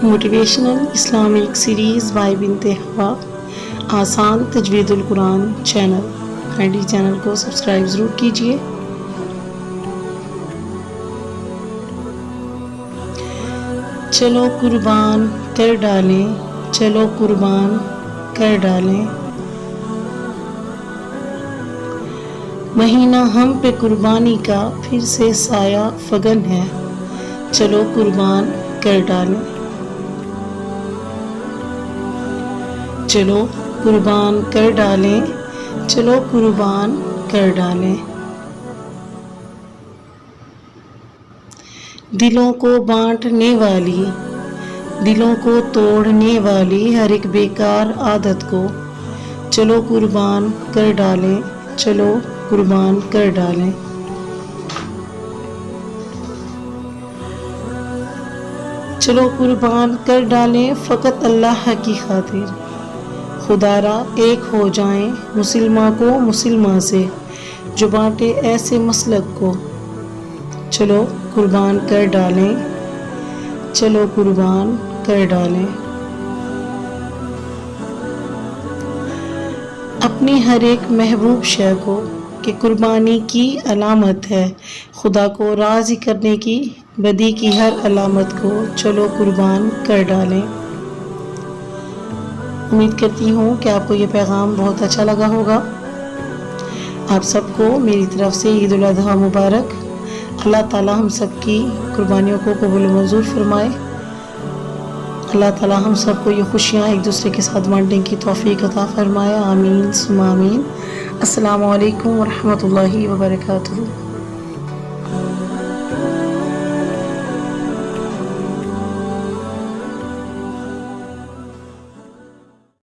Motivational Islamic series by بنت ہوا آسان تجوید القرآن چینل. کائنڈلی چینل کو سبسکرائب ضرور کیجیے. چلو قربان کر ڈالیں، چلو قربان کر ڈالیں، مہینہ ہم پہ قربانی کا پھر سے سایہ فگن ہے، چلو قربان کر ڈالیں. چلو قربان کر ڈالیں، چلو قربان کر ڈالیں. دلوں کو بانٹنے والی، دلوں کو توڑنے والی ہر ایک بیکار عادت کو چلو قربان کر ڈالیں، چلو قربان کر ڈالیں. چلو قربان کر ڈالیں فقط اللہ کی خاطر، خدا را ایک ہو جائیں مسلماں کو مسلماں سے جو بانٹے ایسے مسلک کو، چلو قربان کر ڈالیں، چلو قربان کر ڈالیں. اپنی ہر ایک محبوب شے کو کہ قربانی کی علامت ہے، خدا کو راضی کرنے کی بدی کی ہر علامت کو چلو قربان کر ڈالیں. امید کرتی ہوں کہ آپ کو یہ پیغام بہت اچھا لگا ہوگا. آپ سب کو میری طرف سے عید الاضحیٰ مبارک. اللہ تعالی ہم سب کی قربانیوں کو قبول و منظور فرمائے. اللہ تعالی ہم سب کو یہ خوشیاں ایک دوسرے کے ساتھ بانٹنے کی توفیق عطا فرمائے. آمین ثم آمین. السلام علیکم ورحمۃ اللہ وبرکاتہ.